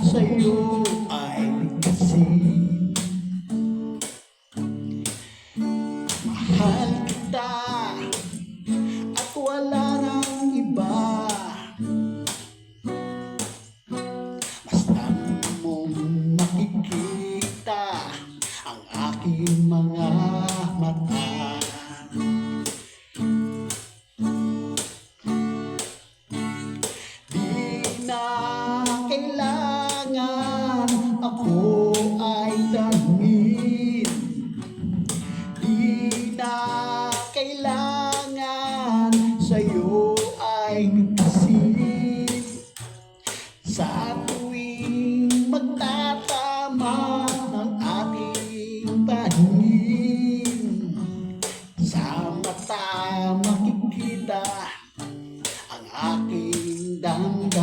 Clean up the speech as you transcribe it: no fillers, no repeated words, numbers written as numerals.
sa'yo ay ligtasin. Mahal kita at wala nang iba, basta mong makikita ang aking mga mata. Di na kailangan ako ay tanungin, di na kailangan sa'yo ay ligtasin. Sa tuwing magtatama ng ating paningin, sa mata makikita ang aking damdamin.